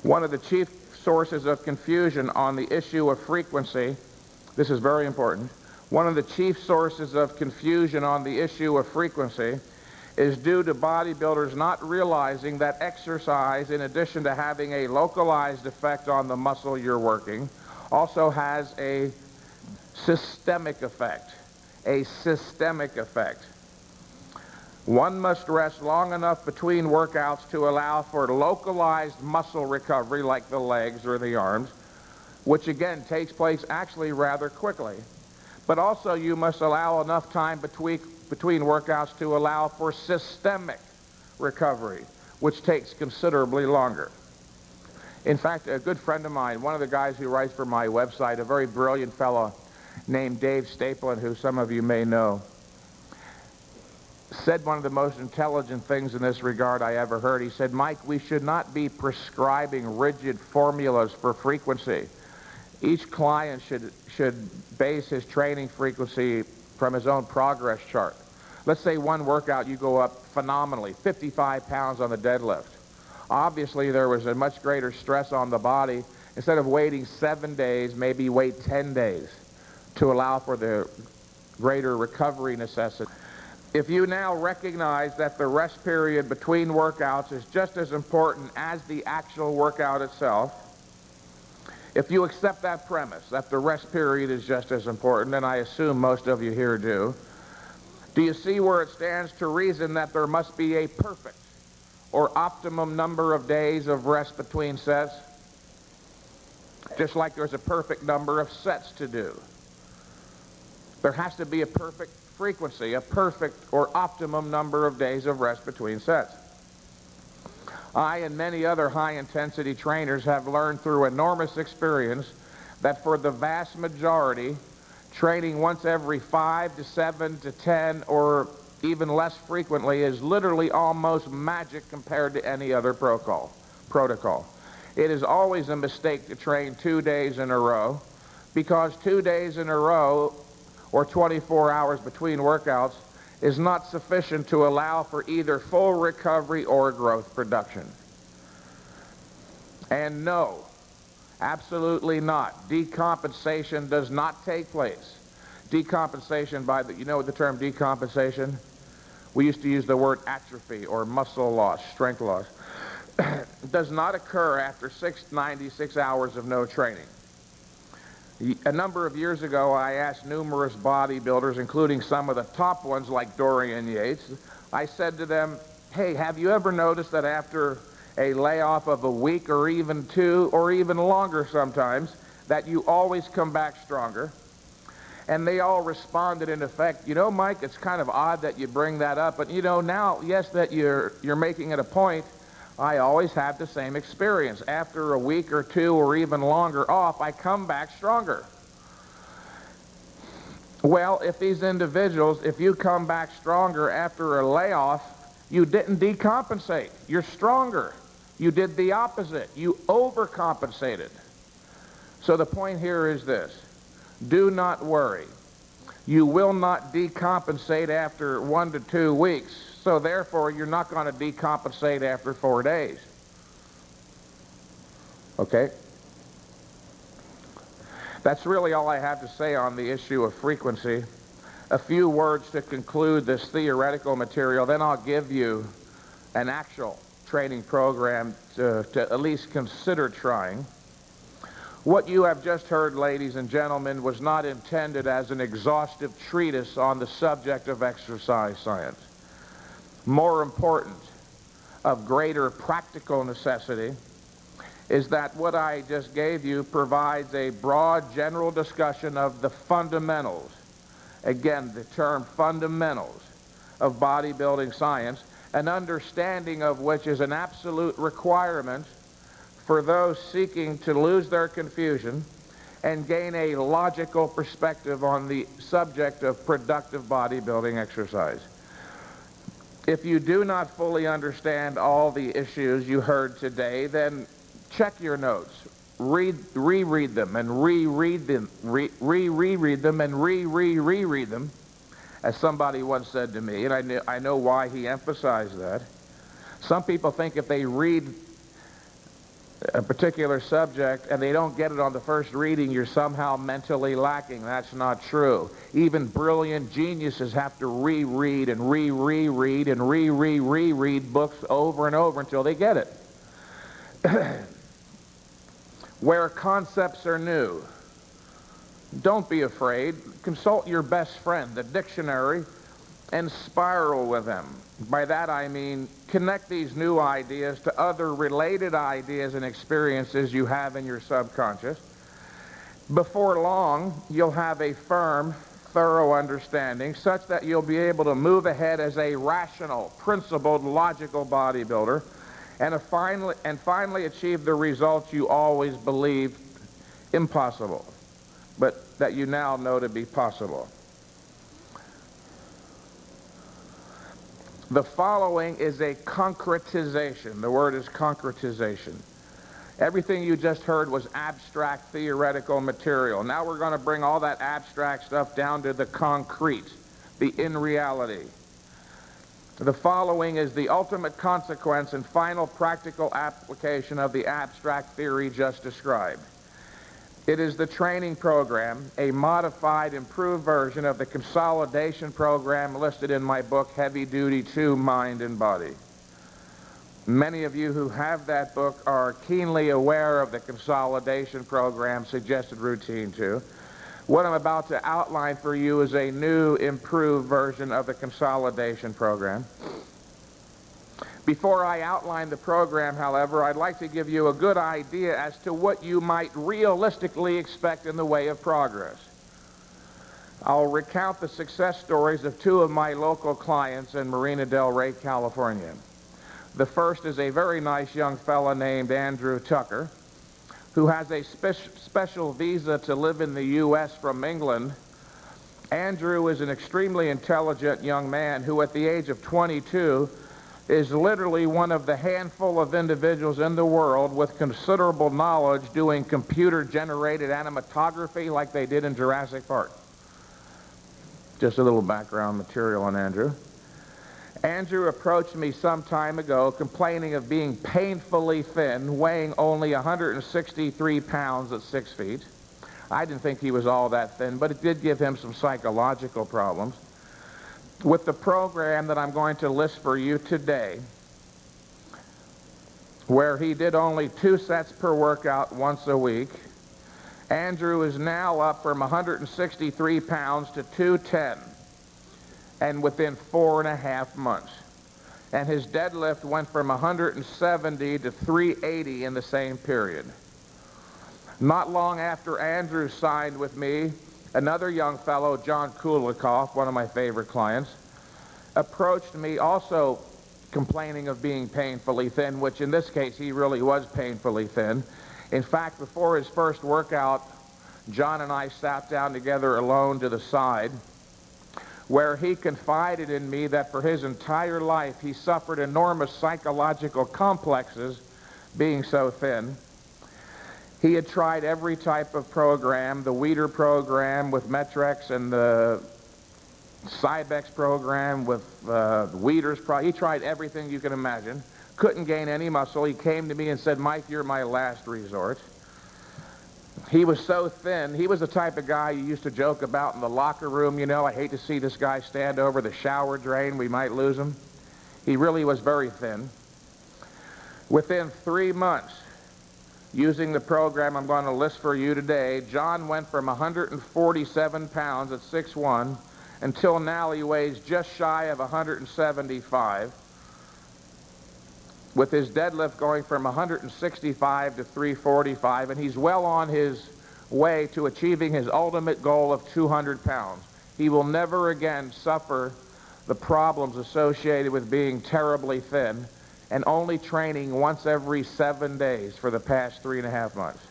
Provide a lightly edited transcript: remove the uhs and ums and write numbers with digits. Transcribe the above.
One of the chief sources of confusion on the issue of frequency, this is very important, one of the chief sources of confusion on the issue of frequency is due to bodybuilders not realizing that exercise, in addition to having a localized effect on the muscle you're working, also has a systemic effect. A systemic effect. One must rest long enough between workouts to allow for localized muscle recovery, like the legs or the arms, which again takes place actually rather quickly. But also you must allow enough time between workouts to allow for systemic recovery, which takes considerably longer. In fact, a good friend of mine, one of the guys who writes for my website, a very brilliant fellow named Dave Stapleton, who some of you may know, said one of the most intelligent things in this regard I ever heard. He said, "Mike, we should not be prescribing rigid formulas for frequency. Each client should base his training frequency from his own progress chart. Let's say one workout you go up phenomenally, 55 pounds on the deadlift. Obviously there was a much greater stress on the body. Instead of waiting 7 days, maybe wait 10 days to allow for the greater recovery necessity. If you now recognize that the rest period between workouts is just as important as the actual workout itself, if you accept that premise, that the rest period is just as important, and I assume most of you here do you see where it stands to reason that there must be a perfect or optimum number of days of rest between sets? Just like there's a perfect number of sets to do. There has to be a perfect frequency, a perfect or optimum number of days of rest between sets. I and many other high-intensity trainers have learned through enormous experience that for the vast majority, training once every 5 to 7 to 10 or even less frequently is literally almost magic compared to any other protocol. It is always a mistake to train 2 days in a row, because 2 days in a row or 24 hours between workouts is not sufficient to allow for either full recovery or growth production. And no, absolutely not. Decompensation does not take place. Decompensation you know the term decompensation? We used to use the word atrophy or muscle loss, strength loss. Does not occur after 96 hours of no training. A number of years ago, I asked numerous bodybuilders, including some of the top ones like Dorian Yates, I said to them, hey, have you ever noticed that after a layoff of a week or even 2 or even longer sometimes, that you always come back stronger? And they all responded in effect, you know, Mike, it's kind of odd that you bring that up, but you know, now, yes, that you're making it a point, I always have the same experience. After a week or 2 or even longer off, I come back stronger. Well, if these individuals, if you come back stronger after a layoff, you didn't decompensate. You're stronger. You did the opposite. You overcompensated. So the point here is this. Do not worry. You will not decompensate after 1 to 2 weeks. So therefore, you're not going to decompensate after 4 days. Okay? That's really all I have to say on the issue of frequency. A few words to conclude this theoretical material, then I'll give you an actual training program to at least consider trying. What you have just heard, ladies and gentlemen, was not intended as an exhaustive treatise on the subject of exercise science. More important, of greater practical necessity, is that what I just gave you provides a broad general discussion of the fundamentals, again the term fundamentals, of bodybuilding science, an understanding of which is an absolute requirement for those seeking to lose their confusion and gain a logical perspective on the subject of productive bodybuilding exercise. If you do not fully understand all the issues you heard today, then check your notes, reread them and reread them, reread them and reread them, as somebody once said to me, and I know why he emphasized that. Some people think if they read a particular subject and they don't get it on the first reading, you're somehow mentally lacking. That's not true. Even brilliant geniuses have to reread and reread and reread books over and over until they get it. Where concepts are new, don't be afraid. Consult your best friend, the dictionary, and spiral with them. By that I mean connect these new ideas to other related ideas and experiences you have in your subconscious. Before long, you'll have a firm, thorough understanding such that you'll be able to move ahead as a rational, principled, logical bodybuilder and finally achieve the results you always believed impossible, but that you now know to be possible. The following is a concretization. The word is concretization. Everything you just heard was abstract, theoretical material. Now we're going to bring all that abstract stuff down to the concrete, the in reality. The following is the ultimate consequence and final practical application of the abstract theory just described. It is the training program, a modified, improved version of the consolidation program listed in my book, Heavy Duty 2, Mind and Body. Many of you who have that book are keenly aware of the consolidation program suggested routine 2. What I'm about to outline for you is a new, improved version of the consolidation program. Before I outline the program, however, I'd like to give you a good idea as to what you might realistically expect in the way of progress. I'll recount the success stories of 2 of my local clients in Marina del Rey, California. The first is a very nice young fella named Andrew Tucker, who has a special visa to live in the U.S. from England. Andrew is an extremely intelligent young man who, at the age of 22, is literally one of the handful of individuals in the world with considerable knowledge doing computer-generated animatography like they did in Jurassic Park. Just a little background material on Andrew. Andrew approached me some time ago complaining of being painfully thin, weighing only 163 pounds at 6 feet. I didn't think he was all that thin, but it did give him some psychological problems. With the program that I'm going to list for you today, where he did only 2 sets per workout once a week, Andrew is now up from 163 pounds to 210, and within 4.5 months. And his deadlift went from 170 to 380 in the same period. Not long after Andrew signed with me, another young fellow, John Kulikoff, one of my favorite clients, approached me also complaining of being painfully thin, which in this case he really was painfully thin. In fact, before his first workout, John and I sat down together alone to the side, where he confided in me that for his entire life he suffered enormous psychological complexes being so thin. He had tried every type of program, the Weider program with Mentzer and the Cybex program with Weider's program. He tried everything you can imagine. Couldn't gain any muscle. He came to me and said, "Mike, you're my last resort." He was so thin. He was the type of guy you used to joke about in the locker room, you know, "I hate to see this guy stand over the shower drain. We might lose him." He really was very thin. Within 3 months, using the program I'm going to list for you today, John went from 147 pounds at 6'1", until now he weighs just shy of 175, with his deadlift going from 165 to 345, and he's well on his way to achieving his ultimate goal of 200 pounds. He will never again suffer the problems associated with being terribly thin and only training once every 7 days for the past 3.5 months.